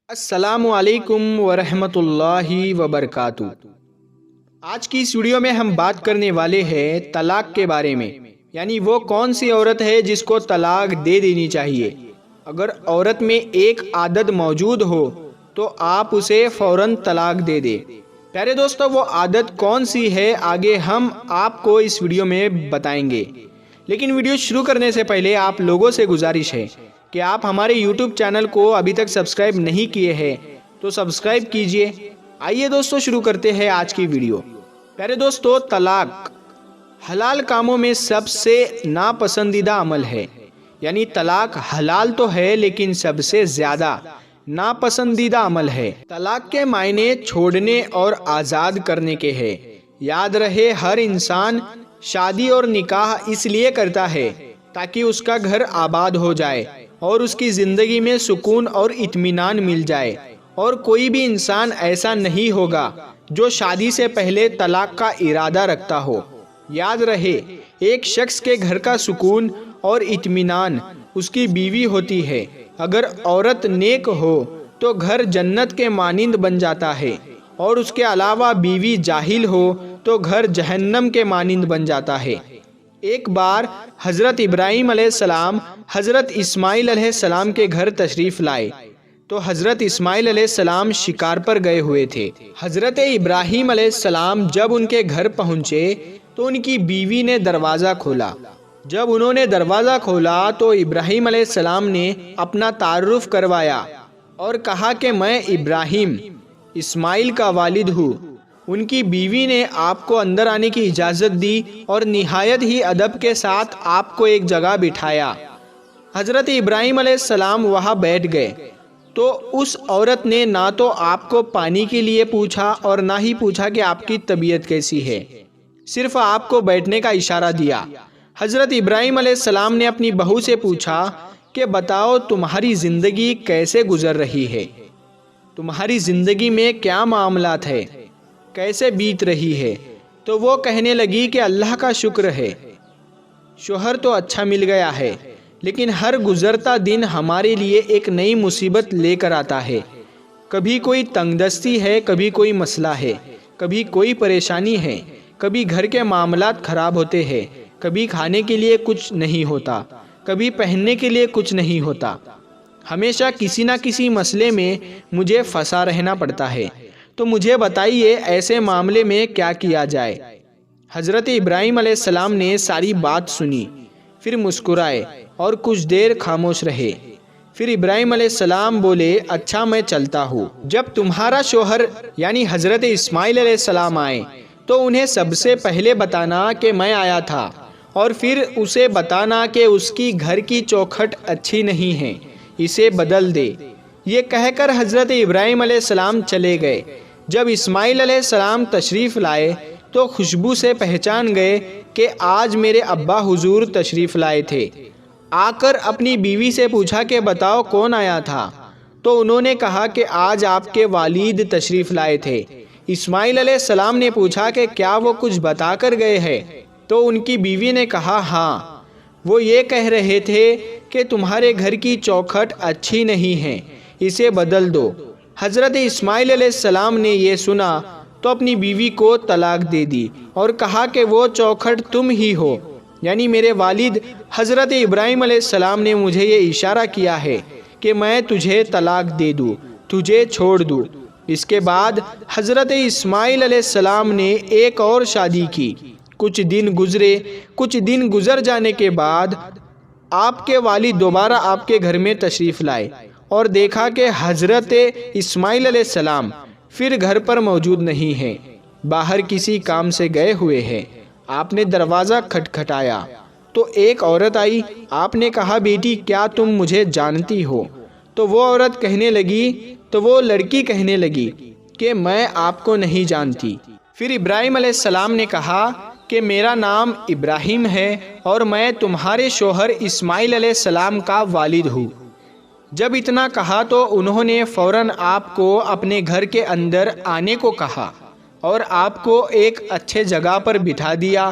السلام علیکم ورحمۃ اللہ وبرکاتہ۔ آج کی اس ویڈیو میں ہم بات کرنے والے ہیں طلاق کے بارے میں، یعنی وہ کون سی عورت ہے جس کو طلاق دے دینی چاہیے۔ اگر عورت میں ایک عادت موجود ہو تو آپ اسے فوراً طلاق دے دیں۔ پیارے دوستو، وہ عادت کون سی ہے آگے ہم آپ کو اس ویڈیو میں بتائیں گے، لیکن ویڈیو شروع کرنے سے پہلے آپ لوگوں سے گزارش ہے کہ آپ ہمارے یوٹیوب چینل کو ابھی تک سبسکرائب نہیں کیے ہیں تو سبسکرائب کیجئے۔ آئیے دوستو شروع کرتے ہیں آج کی ویڈیو۔ پیارے دوستو، طلاق حلال کاموں میں سب سے ناپسندیدہ عمل ہے، یعنی طلاق حلال تو ہے لیکن سب سے زیادہ ناپسندیدہ عمل ہے۔ طلاق کے معنی چھوڑنے اور آزاد کرنے کے ہیں۔ یاد رہے، ہر انسان شادی اور نکاح اس لیے کرتا ہے تاکہ اس کا گھر آباد ہو جائے اور اس کی زندگی میں سکون اور اطمینان مل جائے، اور کوئی بھی انسان ایسا نہیں ہوگا جو شادی سے پہلے طلاق کا ارادہ رکھتا ہو۔ یاد رہے، ایک شخص کے گھر کا سکون اور اطمینان اس کی بیوی ہوتی ہے۔ اگر عورت نیک ہو تو گھر جنت کے مانند بن جاتا ہے، اور اس کے علاوہ بیوی جاہل ہو تو گھر جہنم کے مانند بن جاتا ہے۔ ایک بار حضرت ابراہیم علیہ السلام حضرت اسماعیل علیہ السلام کے گھر تشریف لائے تو حضرت اسماعیل علیہ السلام شکار پر گئے ہوئے تھے۔ حضرت ابراہیم علیہ السلام جب ان کے گھر پہنچے تو ان کی بیوی نے دروازہ کھولا۔ جب انہوں نے دروازہ کھولا تو ابراہیم علیہ السلام نے اپنا تعارف کروایا اور کہا کہ میں ابراہیم، اسماعیل کا والد ہوں۔ ان کی بیوی نے آپ کو اندر آنے کی اجازت دی اور نہایت ہی ادب کے ساتھ آپ کو ایک جگہ بٹھایا۔ حضرت ابراہیم علیہ السلام وہاں بیٹھ گئے تو اس عورت نے نہ تو آپ کو پانی کے لیے پوچھا اور نہ ہی پوچھا کہ آپ کی طبیعت کیسی ہے، صرف آپ کو بیٹھنے کا اشارہ دیا۔ حضرت ابراہیم علیہ السلام نے اپنی بہو سے پوچھا کہ بتاؤ تمہاری زندگی کیسے گزر رہی ہے، تمہاری زندگی میں کیا معاملات ہے، کیسے بیت رہی ہے؟ تو وہ کہنے لگی کہ اللہ کا شکر ہے، شوہر تو اچھا مل گیا ہے، لیکن ہر گزرتا دن ہمارے لیے ایک نئی مصیبت لے کر آتا ہے۔ کبھی کوئی تنگ دستی ہے، کبھی کوئی مسئلہ ہے، کبھی کوئی پریشانی ہے، کبھی گھر کے معاملات خراب ہوتے ہیں، کبھی کھانے کے لیے کچھ نہیں ہوتا، کبھی پہننے کے لیے کچھ نہیں ہوتا۔ ہمیشہ کسی نہ کسی مسئلے میں مجھے پھنسا رہنا پڑتا ہے، تو مجھے بتائیے ایسے معاملے میں کیا کیا جائے؟ حضرت ابراہیم علیہ السلام نے ساری بات سنی، پھر مسکرائے اور کچھ دیر خاموش رہے۔ پھر ابراہیم علیہ السلام بولے، اچھا میں چلتا ہوں۔ جب تمہارا شوہر یعنی حضرت اسماعیل علیہ السلام آئے تو انہیں سب سے پہلے بتانا کہ میں آیا تھا، اور پھر اسے بتانا کہ اس کی گھر کی چوکھٹ اچھی نہیں ہے، اسے بدل دے۔ یہ کہہ کر حضرت ابراہیم علیہ السلام چلے گئے۔ جب اسماعیل علیہ السلام تشریف لائے تو خوشبو سے پہچان گئے کہ آج میرے ابا حضور تشریف لائے تھے۔ آ کر اپنی بیوی سے پوچھا کہ بتاؤ کون آیا تھا؟ تو انہوں نے کہا کہ آج آپ کے والد تشریف لائے تھے۔ اسماعیل علیہ السلام نے پوچھا کہ کیا وہ کچھ بتا کر گئے ہیں؟ تو ان کی بیوی نے کہا ہاں، وہ یہ کہہ رہے تھے کہ تمہارے گھر کی چوکھٹ اچھی نہیں ہے، اسے بدل دو۔ حضرت اسماعیل علیہ السلام نے یہ سنا تو اپنی بیوی کو طلاق دے دی اور کہا کہ وہ چوکھٹ تم ہی ہو، یعنی میرے والد حضرت ابراہیم علیہ السلام نے مجھے یہ اشارہ کیا ہے کہ میں تجھے طلاق دے دوں، تجھے چھوڑ دوں۔ اس کے بعد حضرت اسماعیل علیہ السلام نے ایک اور شادی کی۔ کچھ دن گزر جانے کے بعد آپ کے والد دوبارہ آپ کے گھر میں تشریف لائے اور دیکھا کہ حضرت اسماعیل علیہ السلام پھر گھر پر موجود نہیں ہیں، باہر کسی کام سے گئے ہوئے ہیں۔ آپ نے دروازہ کھٹکھٹایا تو ایک عورت آئی۔ آپ نے کہا بیٹی کیا تم مجھے جانتی ہو؟ تو وہ لڑکی کہنے لگی کہ میں آپ کو نہیں جانتی۔ پھر ابراہیم علیہ السلام نے کہا کہ میرا نام ابراہیم ہے اور میں تمہارے شوہر اسماعیل علیہ السلام کا والد ہوں۔ جب اتنا کہا تو انہوں نے فوراً آپ کو اپنے گھر کے اندر آنے کو کہا اور آپ کو ایک اچھے جگہ پر بٹھا دیا۔